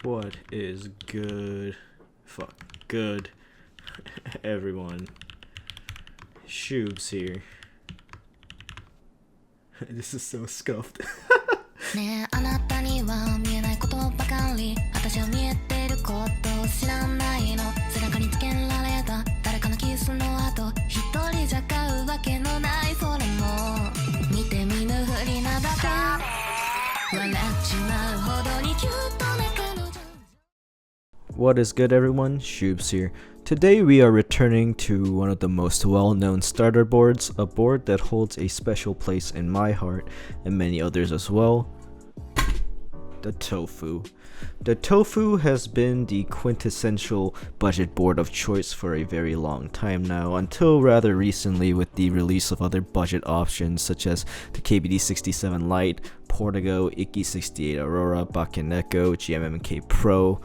What is good? Fuck, good. Everyone. Ashkeebs here. This is so scuffed. ねえあなたには見えないことばかり私は見えてることを知らないの背中につけられた誰かのキスの後一人じゃ買うわけのないそれも見て見ぬふりなだけ笑っちまうほどにキュートな彼女 What is good, everyone? Ashkeebs here. Today we are returning to one of the most well-known starter boards, a board that holds a special place in my heart and many others as well. The Tofu. The Tofu has been the quintessential budget board of choice for a very long time now, until rather recently with the release of other budget options such as the KBD67 Lite, Portigo, Ikki68 Aurora, Bakeneko, GMMK Pro,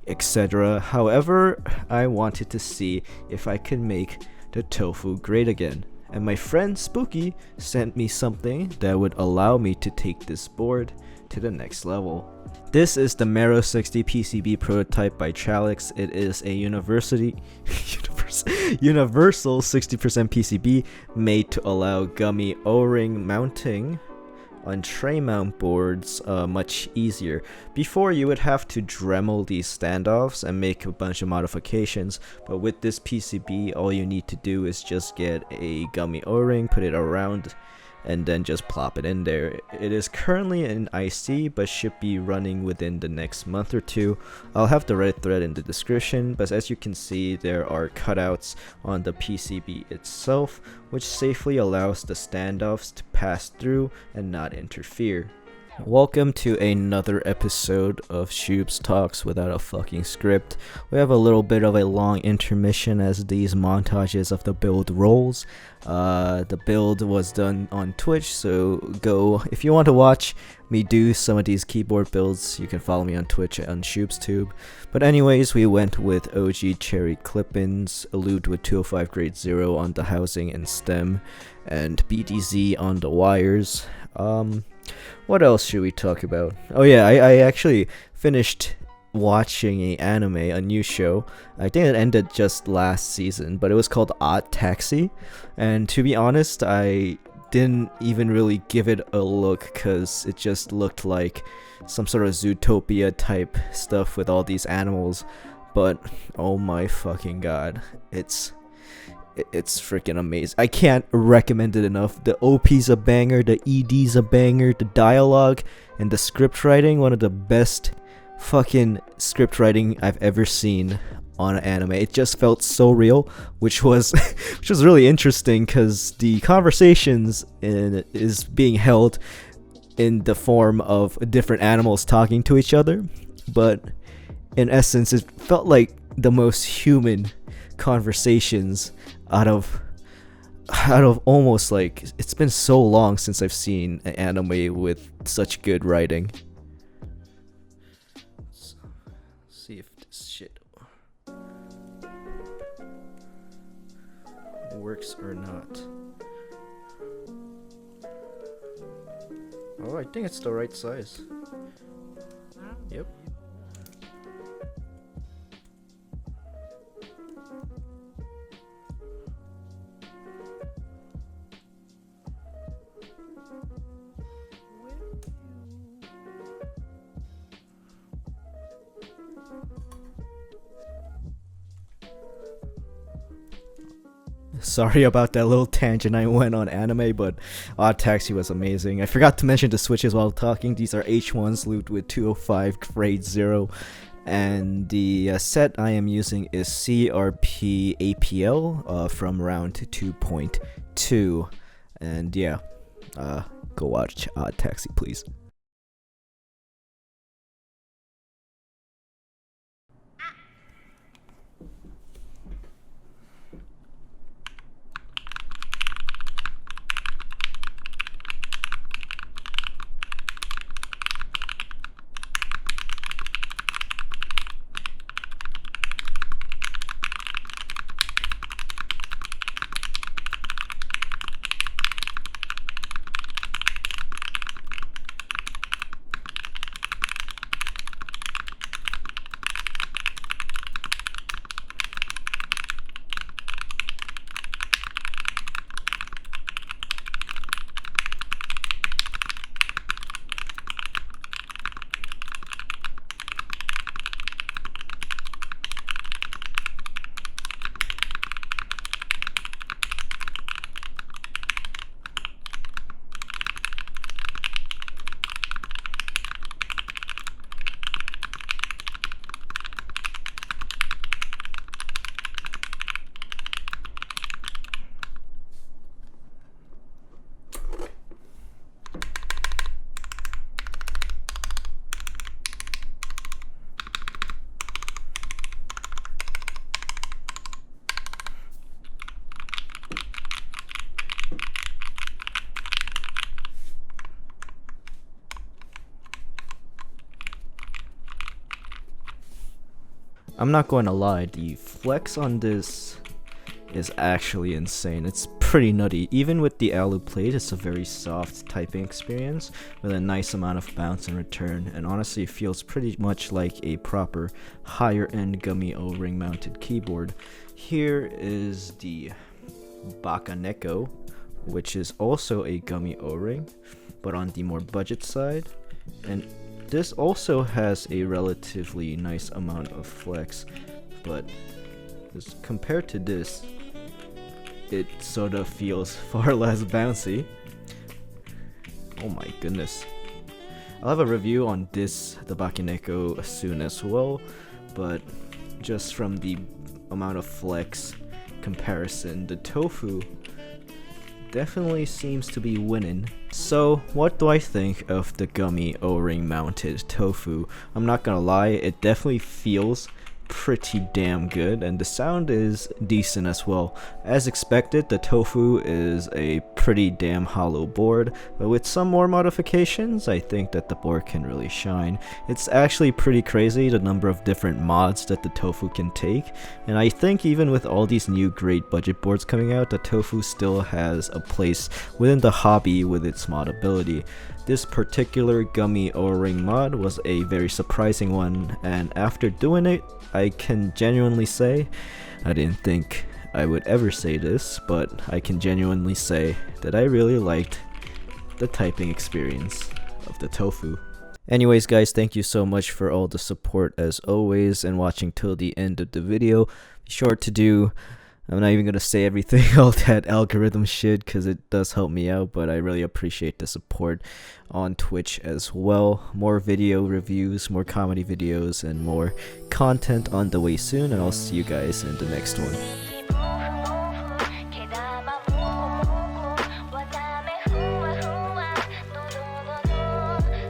etc. However, I wanted to see if I could make the Tofu great again, and my friend Spooky sent me something that would allow me to take this board to the next level. This is the Maro60 PCB prototype by Chalix. It is a universal 60% PCB made to allow Gummy O Ring mounting on tray mount boards much easier. Before, you would have to Dremel these standoffs and make a bunch of modifications, but with this PCB all you need to do is just get a Gummy O-ring, put it around, and then just plop it in there. It is currently in IC but should be running within the next month or two. I'll have the Reddit thread in the description, but as you can see there are cutouts on the PCB itself which safely allows the standoffs to pass through and not interfere. Welcome to another episode of Ashkeebs Talks without a fucking script. We have a little bit of a long intermission as these montages of the build rolls. The build was done on Twitch, so go if you want to watch me do some of these keyboard builds. You can follow me on Twitch on ShoopsTube. But anyways, we went with OG cherry clip-ins, Elude with 205 grade 0 on the housing and stem, and BDZ on the wires. What else should we talk about? Oh yeah, I actually finished watching a new show. I think it ended just last season, but it was called Odd Taxi. And to be honest, I didn't even really give it a look because it just looked like some sort of Zootopia type stuff with all these animals. But oh my fucking god, it's freaking amazing. I can't recommend it enough. The OP's a banger, the ED's a banger, the dialogue and the script writing, one of the best fucking script writing I've ever seen on an anime. It just felt so real, which was really interesting because the conversations is being held in the form of different animals talking to each other, but in essence it felt like the most human conversations out of almost, like, it's been so long since I've seen an anime with such good writing. Let's see if this shit works or not. Oh, I think it's the right size. Yep. Sorry about that little tangent I went on anime, but Odd Taxi was amazing. I forgot to mention the switches while talking. These are H1s looped with 205 grade 0. And the set I am using is CRP APL from round 2.2. And yeah, go watch Odd Taxi, please. I'm not going to lie, the flex on this is actually insane. It's pretty nutty. Even with the alu plate, it's a very soft typing experience with a nice amount of bounce in return, and honestly it feels pretty much like a proper higher end Gummy O Ring mounted keyboard. Here is the Bakaneko, which is also a Gummy O Ring, but on the more budget side, and this also has a relatively nice amount of flex, but compared to this, it sort of feels far less bouncy. Oh my goodness. I'll have a review on this, the Bakaneko, soon as well, but just from the amount of flex comparison, the Tofu definitely seems to be winning. So what do I think of the Gummy O Ring mounted Tofu? I'm not gonna lie, it definitely feels pretty damn good, and the sound is decent as well. As expected, the Tofu is a pretty damn hollow board, but with some more modifications, I think that the board can really shine. It's actually pretty crazy the number of different mods that the Tofu can take, and I think even with all these new great budget boards coming out, the Tofu still has a place within the hobby with its mod ability. This particular Gummy O Ring mod was a very surprising one, and after doing it, I can genuinely say, I didn't think I would ever say this, but I can genuinely say that I really liked the typing experience of the Tofu. Anyways guys, thank you so much for all the support as always and watching till the end of the video. Be sure to do, I'm not even going to say everything, all that algorithm shit, because it does help me out, but I really appreciate the support on Twitch as well. More video reviews, more comedy videos, and more content on the way soon, and I'll see you guys in the next one.